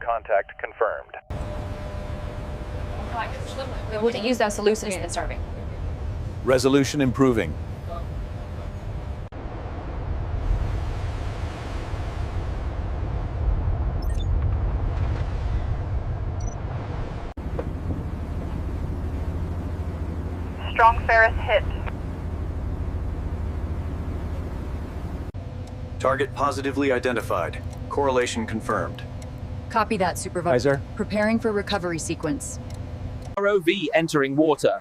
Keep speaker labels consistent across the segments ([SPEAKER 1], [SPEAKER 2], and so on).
[SPEAKER 1] contact confirmed.
[SPEAKER 2] We will use that solution in serving.
[SPEAKER 3] Resolution improving.
[SPEAKER 4] Strong Ferris hit.
[SPEAKER 5] Target positively identified. Correlation confirmed.
[SPEAKER 6] Copy that, Supervisor. Preparing for recovery sequence.
[SPEAKER 7] ROV entering water.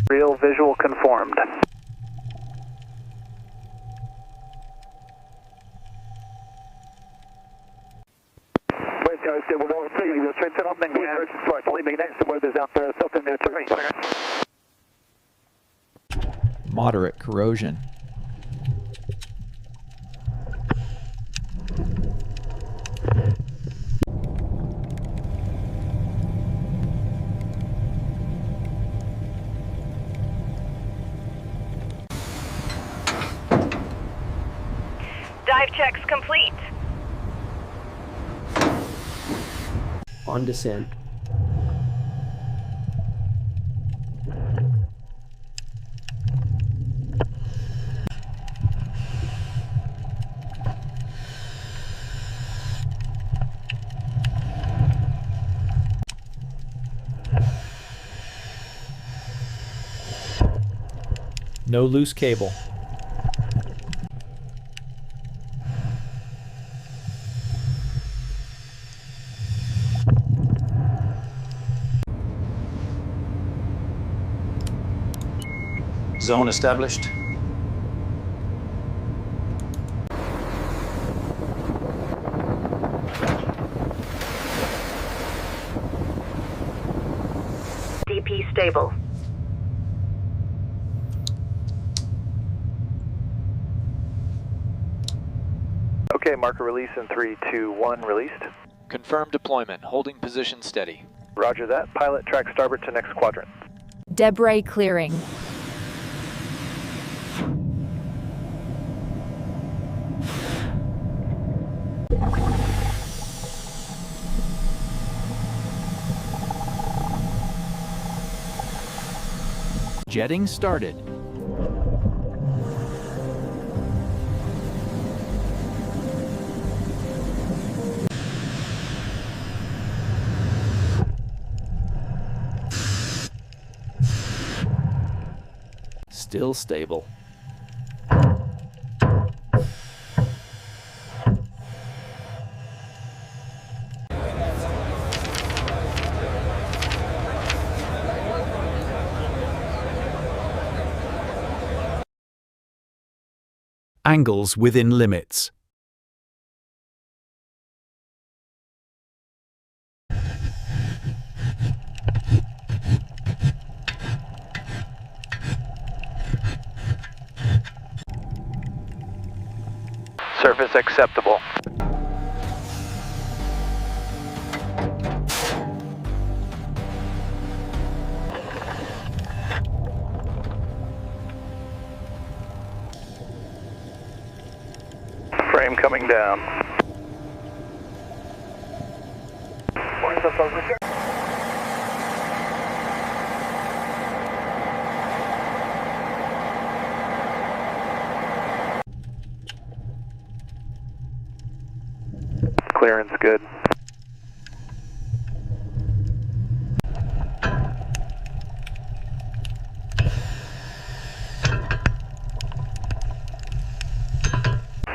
[SPEAKER 1] Real visual conformed.
[SPEAKER 8] Moderate corrosion.
[SPEAKER 4] Dive checks complete.
[SPEAKER 9] On descent.
[SPEAKER 8] No loose cable.
[SPEAKER 5] Zone established.
[SPEAKER 4] DP stable.
[SPEAKER 1] Okay, marker release in 3, 2, 1, released.
[SPEAKER 10] Confirm deployment. Holding position steady.
[SPEAKER 1] Roger that. Pilot track starboard to next quadrant.
[SPEAKER 2] Debris clearing.
[SPEAKER 8] Jetting started. Still stable.
[SPEAKER 3] Angles within limits.
[SPEAKER 1] Surface acceptable. Frame coming down. Where's the focus? Clearance good.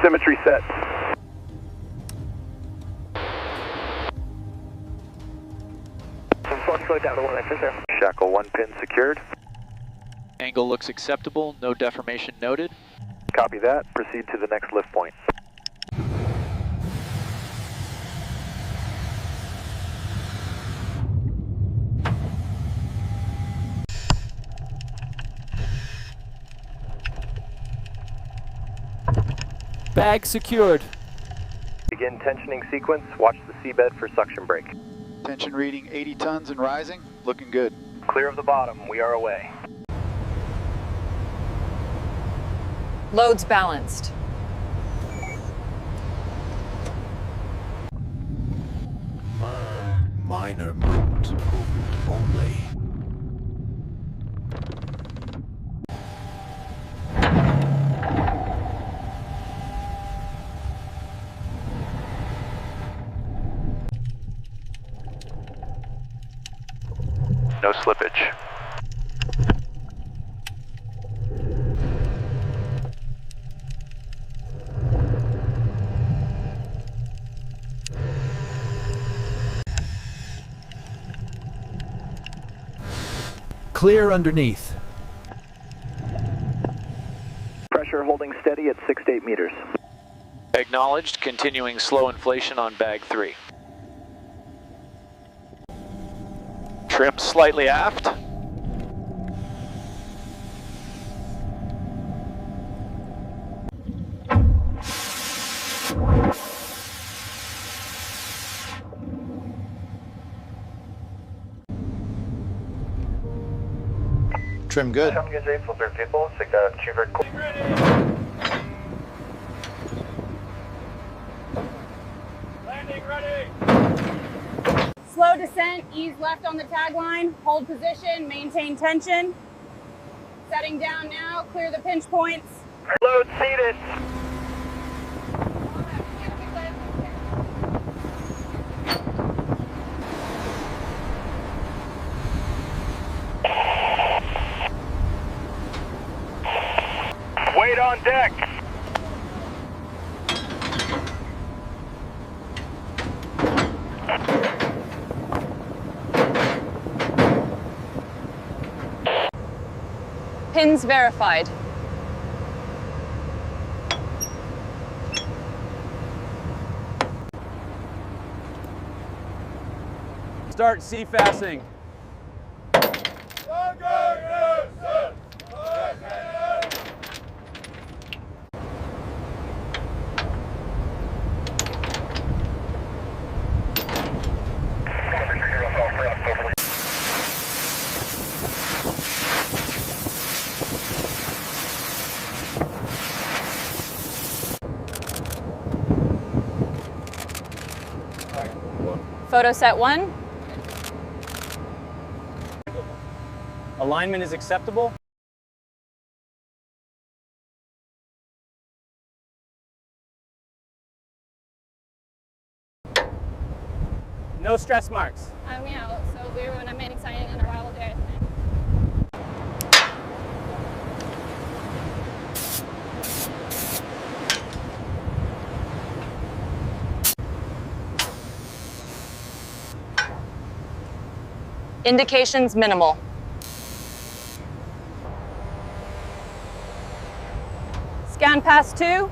[SPEAKER 1] Symmetry set. Shackle 1 pin secured.
[SPEAKER 10] Angle looks acceptable. No deformation noted.
[SPEAKER 1] Copy that. Proceed to the next lift point.
[SPEAKER 8] Bag secured.
[SPEAKER 1] Begin tensioning sequence. Watch the seabed for suction break.
[SPEAKER 11] Tension reading 80 tons and rising. Looking good.
[SPEAKER 1] Clear of the bottom. We are away.
[SPEAKER 6] Loads balanced.
[SPEAKER 3] Minor movement only.
[SPEAKER 1] No slippage.
[SPEAKER 3] Clear underneath.
[SPEAKER 1] Pressure holding steady at 6 to 8 meters.
[SPEAKER 10] Acknowledged. Continuing slow inflation on bag 3. Trim slightly aft.
[SPEAKER 11] Trim good.
[SPEAKER 4] Slow descent, ease left on the tagline, hold position, maintain tension. Setting down now, clear the pinch points.
[SPEAKER 1] Load seated. Weight on deck.
[SPEAKER 6] Pins verified.
[SPEAKER 7] Start C-fassing.
[SPEAKER 6] Photo set 1.
[SPEAKER 7] Alignment is acceptable. No stress marks.
[SPEAKER 4] I'm out, so we're on a main signing in a while there.
[SPEAKER 6] Indications minimal. Scan pass 2.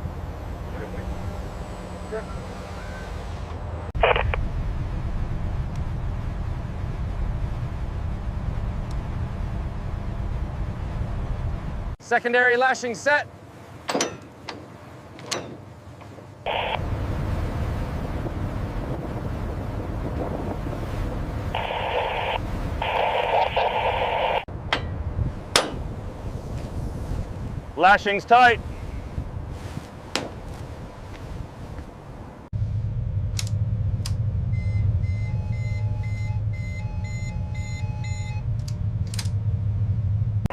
[SPEAKER 7] Secondary lashing set. Lashings tight.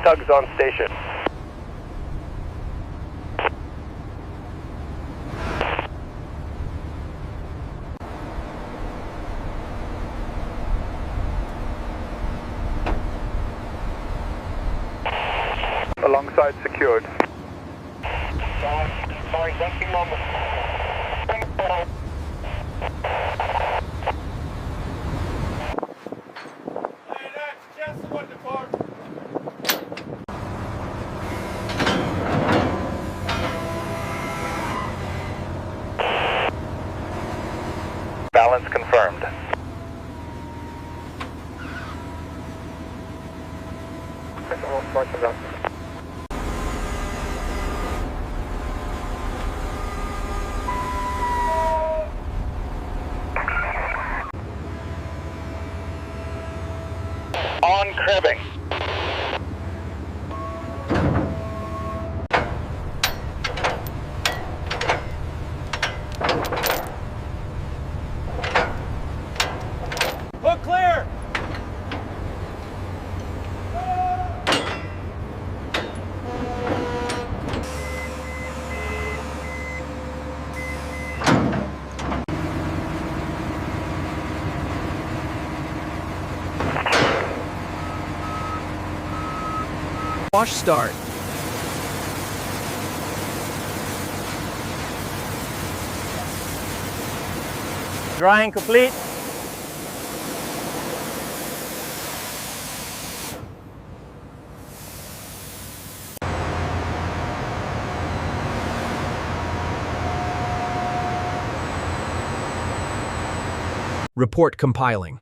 [SPEAKER 1] Tugs on station. Alongside secured. Sorry, ducking moment. Balance confirmed. On cribbing.
[SPEAKER 7] Hook clear.
[SPEAKER 3] Wash start.
[SPEAKER 7] Drying complete.
[SPEAKER 3] Report compiling.